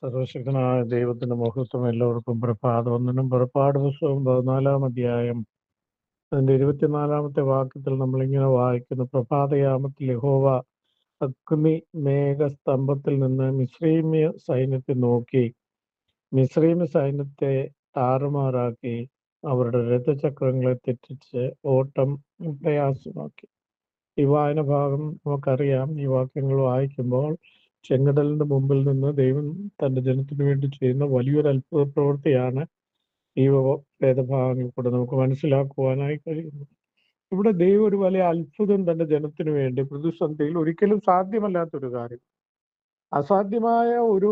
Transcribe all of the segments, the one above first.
സർവശക്തനായ ദൈവത്തിന്റെ മഹത്വം എല്ലാവർക്കും പുറപ്പാട് പുറപ്പാട് പുസ്തകം 14 അതിന്റെ 24 വാക്യത്തിൽ നമ്മളിങ്ങനെ വായിക്കുന്നു. പ്രഭാതയാമത്തിൽ യഹോവ അഗ്നി മേഘസ്തംഭത്തിൽ നിന്ന് മിസ്രയീമ്യ സൈന്യത്തെ നോക്കി മിസ്രയീമ്യ സൈന്യത്തെ താറുമാറാക്കി അവരുടെ രഥചക്രങ്ങളെ തെറ്റിച്ച് ഓട്ടം പ്രയാസമാക്കി. ഈ വായന ഭാഗം നമുക്കറിയാം. ഈ വാക്യങ്ങൾ വായിക്കുമ്പോൾ ചെങ്കടലിന്റെ മുമ്പിൽ നിന്ന് ദൈവം തന്റെ ജനത്തിന് വേണ്ടി ചെയ്യുന്ന വലിയൊരു അത്ഭുത പ്രവൃത്തിയാണ് ഈ വേദഭാഗങ്ങളിൽ കൂടെ നമുക്ക് മനസ്സിലാക്കുവാനായി കഴിയുന്നു. ഇവിടെ ദൈവം ഒരു വലിയ അത്ഭുതം തന്റെ ജനത്തിന് വേണ്ടി പ്രതിസന്ധിയിൽ ഒരിക്കലും സാധ്യമല്ലാത്തൊരു കാര്യം, അസാധ്യമായ ഒരു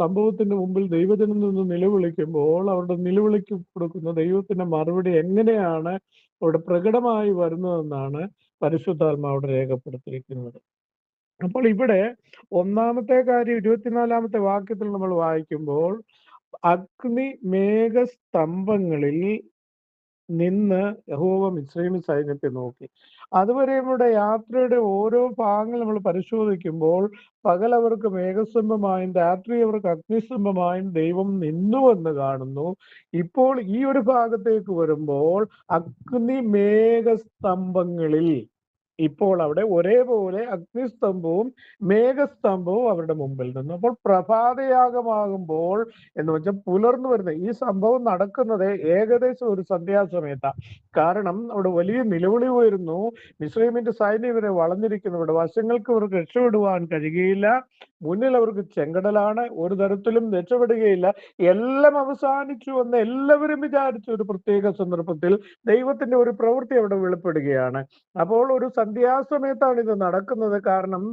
സംഭവത്തിന്റെ മുമ്പിൽ ദൈവജനം നിന്ന് നിലവിളിക്കുമ്പോൾ അവരുടെ നിലവിളിക്ക് കൊടുക്കുന്ന ദൈവത്തിന്റെ മറുപടി എങ്ങനെയാണ് അവിടെ പ്രകടമായി വരുന്നതെന്നാണ് പരിശുദ്ധാത്മാവിടെ രേഖപ്പെടുത്തിയിരിക്കുന്നത്. അപ്പോൾ ഇവിടെ ഒന്നാമത്തെ കാര്യം 24 വാക്യത്തിൽ നമ്മൾ വായിക്കുമ്പോൾ അഗ്നി മേഘസ്തംഭങ്ങളിൽ നിന്ന് യഹോവ മിസ്രയീമ്യ സൈന്യത്തെ നോക്കി. അതുവരെ നമ്മുടെ യാത്രയുടെ ഓരോ ഭാഗങ്ങൾ നമ്മൾ പരിശോധിക്കുമ്പോൾ പകൽ അവർക്ക് മേഘസ്തംഭമായും രാത്രി അവർക്ക് അഗ്നിസ്തംഭമായും ദൈവം നിന്നുവെന്ന് കാണുന്നു. ഇപ്പോൾ ഈ ഒരു ഭാഗത്തേക്ക് വരുമ്പോൾ അഗ്നി മേഘസ്തംഭങ്ങളിൽ ഇപ്പോൾ അവിടെ ഒരേപോലെ അഗ്നിസ്തംഭവും മേഘസ്തംഭവും അവരുടെ മുമ്പിൽ നിന്നു. അപ്പോൾ പ്രഭാതയാഗമാകുമ്പോൾ എന്ന് വെച്ചാൽ പുലർന്നു വരുന്ന ഈ സംഭവം നടക്കുന്നത് ഏകദേശം ഒരു സന്ധ്യാസമയത്താണ്. കാരണം അവിടെ വലിയ നിലവിളി വരുന്നു. മിസ്രയീമിന്റെ സൈന്യം ഇവരെ വളഞ്ഞിരിക്കുന്നു. ഇവിടെ വശങ്ങൾക്ക് അവർക്ക് രക്ഷപ്പെടുവാൻ കഴിയുകയില്ല. മുന്നിൽ അവർക്ക് ചെങ്കടലാണ്. ഒരു തരത്തിലും രക്ഷപ്പെടുകയില്ല. എല്ലാം അവസാനിച്ചു എന്ന് എല്ലാവരും വിചാരിച്ച ഒരു പ്രത്യേക സന്ദർഭത്തിൽ ദൈവത്തിന്റെ ഒരു പ്രവൃത്തി അവിടെ വെളിപ്പെടുകയാണ്. അപ്പോൾ ഒരു സന്ധ്യാസമയത്താണ് ഇത് നടക്കുന്നത്. കാരണം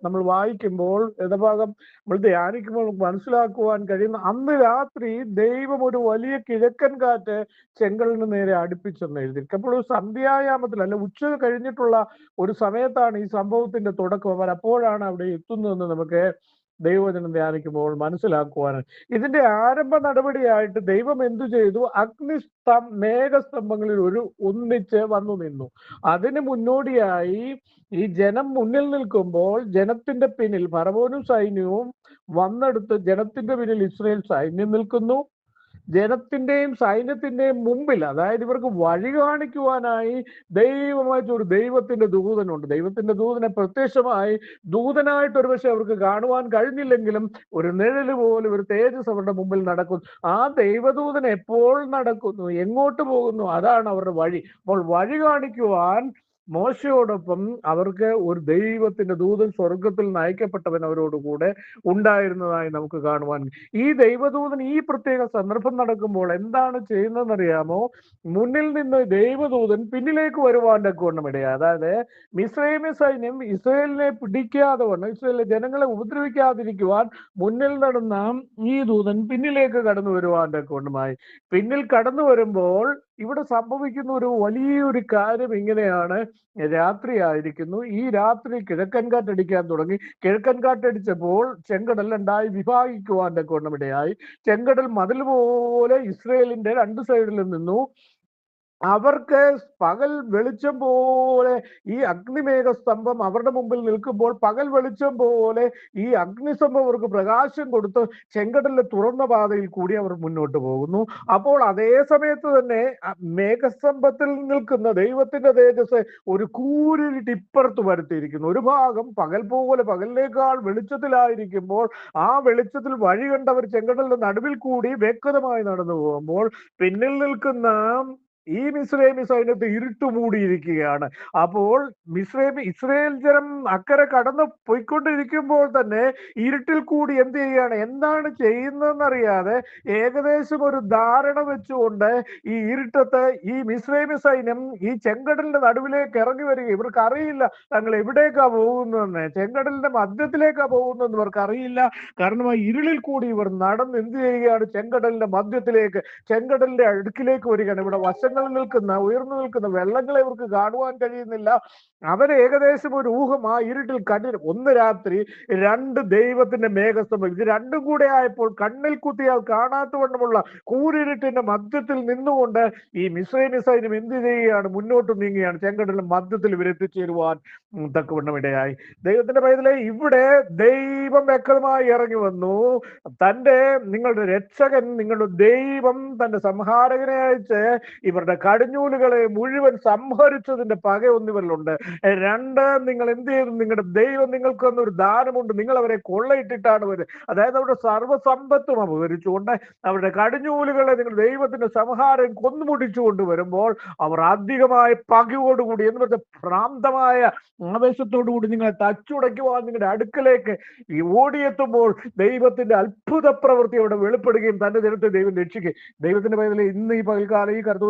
നമ്മൾ വായിക്കുമ്പോൾ വേദഭാഗം നമ്മൾ ധ്യാനിക്കുമ്പോൾ നമുക്ക് മനസ്സിലാക്കുവാൻ കഴിയുന്ന അന്ന് രാത്രി ദൈവം ഒരു വലിയ കിഴക്കൻ കാറ്റ് ചെങ്കടലിന് നേരെ അടുപ്പിച്ചെന്ന് എഴുതിയിരിക്കും. അപ്പോൾ ഒരു സന്ധ്യായാമത്തിൽ അല്ല, ഉച്ച കഴിഞ്ഞിട്ടുള്ള ഒരു സമയത്താണ് ഈ സംഭവത്തിന്റെ തുടക്കം. അവർ അപ്പോഴാണ് അവിടെ എത്തുന്നതെന്ന് നമുക്ക് ദൈവവചനം ധ്യാനിക്കുമ്പോൾ മനസ്സിലാക്കുവാനാണ്. ഇതിന്റെ ആരംഭ നടപടിയായിട്ട് ദൈവം എന്തു ചെയ്തു? മേഘസ്തംഭങ്ങളിൽ ഒന്നിച്ച് വന്നു നിന്നു. അതിന് മുന്നോടിയായി ഈ ജനം മുന്നിൽ നിൽക്കുമ്പോൾ ജനത്തിന്റെ പിന്നിൽ ഫറവോനും സൈന്യവും വന്നെടുത്ത് ജനത്തിന്റെ പിന്നിൽ ഇസ്രായേൽ സൈന്യം നിൽക്കുന്നു. ജനത്തിന്റെയും സൈന്യത്തിന്റെയും മുമ്പിൽ, അതായത് ഇവർക്ക് വഴി കാണിക്കുവാനായി ദൈവമായിട്ട് ഒരു ദൈവത്തിന്റെ ദൂതനുണ്ട്. ദൈവത്തിന്റെ ദൂതനെ പ്രത്യക്ഷമായി ദൂതനായിട്ട് ഒരുപക്ഷെ അവർക്ക് കാണുവാൻ കഴിഞ്ഞില്ലെങ്കിലും ഒരു നിഴല് പോലെ ഒരു തേജസ് അവരുടെ മുമ്പിൽ നടക്കുന്നു. ആ ദൈവദൂതൻ എപ്പോൾ നടക്കുന്നു, എങ്ങോട്ട് പോകുന്നു, അതാണ് അവരുടെ വഴി. അപ്പോൾ വഴി കാണിക്കുവാൻ മോശയോടൊപ്പം അവർക്ക് ഒരു ദൈവത്തിന്റെ ദൂതൻ സ്വർഗത്തിൽ നയിക്കപ്പെട്ടവൻ അവരോടുകൂടെ ഉണ്ടായിരുന്നതായി നമുക്ക് കാണുവാൻ. ഈ ദൈവദൂതൻ ഈ പ്രത്യേക സന്ദർഭം നടക്കുമ്പോൾ എന്താണ് ചെയ്യുന്നതെന്നറിയാമോ? മുന്നിൽ നിന്ന് ദൈവദൂതൻ പിന്നിലേക്ക് വരുവാൻ തക്കവണ്ണം ഇടയാ. അതായത് മിസ്രയീമ്യ സൈന്യം ഇസ്രായേലിനെ പിടിക്കാതെ വണ്ണം, ഇസ്രായേലിലെ ജനങ്ങളെ ഉപദ്രവിക്കാതിരിക്കുവാൻ മുന്നിൽ നടന്ന ഈ ദൂതൻ പിന്നിലേക്ക് കടന്നു വരുവാൻ തക്കവണ്ണമായി. പിന്നിൽ കടന്നു വരുമ്പോൾ ഇവിടെ സംഭവിക്കുന്ന ഒരു വലിയൊരു കാര്യം ഇങ്ങനെയാണ്. രാത്രി ആയിരിക്കുന്നു. ഈ രാത്രി കിഴക്കൻ കാറ്റടിക്കാൻ തുടങ്ങി. കിഴക്കൻ കാറ്റടിച്ചപ്പോൾ ചെങ്കടൽ രണ്ടായി വിഭാഗിക്കുവാൻ തക്കവണ്ണം ഇടയായി. ചെങ്കടൽ മതിൽ പോലെ ഇസ്രയേലിന്റെ രണ്ട് സൈഡിലും നിന്നു. അവർക്ക് പകൽ വെളിച്ചം പോലെ ഈ അഗ്നിമേഘസ്തംഭം അവരുടെ മുമ്പിൽ നിൽക്കുമ്പോൾ പകൽ വെളിച്ചം പോലെ ഈ അഗ്നിസ്തംഭം അവർക്ക് പ്രകാശം കൊടുത്ത് ചെങ്കടലിലെ തുറന്ന പാതയിൽ കൂടി അവർ മുന്നോട്ട് പോകുന്നു. അപ്പോൾ അതേ സമയത്ത് തന്നെ മേഘസ്തംഭത്തിൽ നിൽക്കുന്ന ദൈവത്തിന്റെ തേജസ് ഒരു കൂരിരുട്ട് ഇപ്പുറത്ത് വരുത്തിയിരിക്കുന്നു. ഒരു ഭാഗം പകൽ പോലെ പകലിനേക്കാൾ വെളിച്ചത്തിലായിരിക്കുമ്പോൾ ആ വെളിച്ചത്തിൽ വഴി കണ്ടവർ ചെങ്കടലിന്റെ നടുവിൽ കൂടി വ്യക്തമായി നടന്നു പോകുമ്പോൾ പിന്നിൽ നിൽക്കുന്ന ഈ മിസ്രയീമ്യ സൈന്യത്തെ ഇരുട്ടുമൂടിയിരിക്കുകയാണ്. അപ്പോൾ ഇസ്രായേൽ ജനം അക്കരെ കടന്നു പോയിക്കൊണ്ടിരിക്കുമ്പോൾ തന്നെ ഇരുട്ടിൽ കൂടി എന്ത് ചെയ്യുകയാണ്? എന്താണ് ചെയ്യുന്നതെന്നറിയാതെ ഏകദേശം ഒരു ധാരണ വെച്ചുകൊണ്ട് ഈ ഇരുട്ടത്ത് ഈ മിസ്രയീമ്യ സൈന്യം ഈ ചെങ്കടലിന്റെ നടുവിലേക്ക് ഇറങ്ങി വരിക. ഇവർക്ക് അറിയില്ല തങ്ങൾ എവിടേക്കാ പോകുന്നതെന്ന്. ചെങ്കടലിന്റെ മധ്യത്തിലേക്കാ പോകുന്നതെന്ന് ഇവർക്ക് അറിയില്ല. കാരണം ആ ഇരുളിൽ കൂടി ഇവർ നടന്ന് എന്ത് ചെയ്യുകയാണ്? ചെങ്കടലിന്റെ മധ്യത്തിലേക്ക്, ചെങ്കടലിന്റെ അടുക്കിലേക്ക് വരികയാണ്. ഇവിടെ വശങ്ങൾ ഉയർന്നു നിൽക്കുന്ന വെള്ളങ്ങളെ ഇവർക്ക് കാണുവാൻ കഴിയുന്നില്ല. അവര് ഏകദേശം ഒരു ഊഹം ആ ഇരുട്ടിൽ കണ്ടിട്ട്, ഒന്ന് രാത്രി, രണ്ട് ദൈവത്തിന്റെ മേഘസ്തംഭം. ഇത് രണ്ടും കൂടെ ആയപ്പോൾ കണ്ണിൽ കുത്തിയാൽ കാണാത്ത വണ്ണമുള്ള കൂരിരുട്ടിന്റെ മധ്യത്തിൽ നിന്നുകൊണ്ട് ഈ മിസ്രൈമ്യ സൈന്യം എന്ത് ചെയ്യുകയാണ്? മുന്നോട്ട് നീങ്ങുകയാണ്. ചെങ്കടലിന്റെ മധ്യത്തിൽ ഇവർ എത്തിച്ചേരുവാൻ തക്കവണ്ണം ഇടയായി. ദൈവത്തിന്റെ പൈതലേ, ഇവിടെ ദൈവം വ്യക്തമായി ഇറങ്ങി വന്നു. നിങ്ങളുടെ രക്ഷകൻ, നിങ്ങളുടെ ദൈവം തന്റെ സംഹാരകനെ അയച്ച് ഇവരുടെ കടിഞ്ഞൂലുകളെ മുഴുവൻ സംഹരിച്ചതിന്റെ പകയൊന്നും ഇവരിലുണ്ട്. രണ്ട്, നിങ്ങൾ എന്ത് ചെയ്തു? നിങ്ങളുടെ ദൈവം നിങ്ങൾക്ക് തന്നൊരു ദാനമുണ്ട്. നിങ്ങൾ അവരെ കൊള്ളയിട്ടിട്ടാണ് അതായത് അവരുടെ സർവ്വസമ്പത്തും അപഹരിച്ചുകൊണ്ട് അവരുടെ കടിഞ്ഞൂലുകളെ നിങ്ങൾ ദൈവത്തിന്റെ സംഹാരം കൊന്നുമുടിച്ചു കൊണ്ടുവരുമ്പോൾ അവർ അധികമായ പകയോടുകൂടി, എന്ന് പറഞ്ഞ ഭ്രാന്തമായ ആവേശത്തോടുകൂടി നിങ്ങളെ തച്ചുടയ്ക്കുവാൻ നിങ്ങളുടെ അടുക്കലേക്ക് ഈ ഓടിയെത്തുമ്പോൾ ദൈവത്തിന്റെ അത്ഭുത പ്രവൃത്തി അവിടെ വെളിപ്പെടുകയും തന്റെ ജനത്തെ ദൈവം രക്ഷിക്കുകയും. ദൈവത്തിന്റെ പൈതലേ, ഇന്ന് ഈ പകൽക്കാലം ഈ കർത്തൃ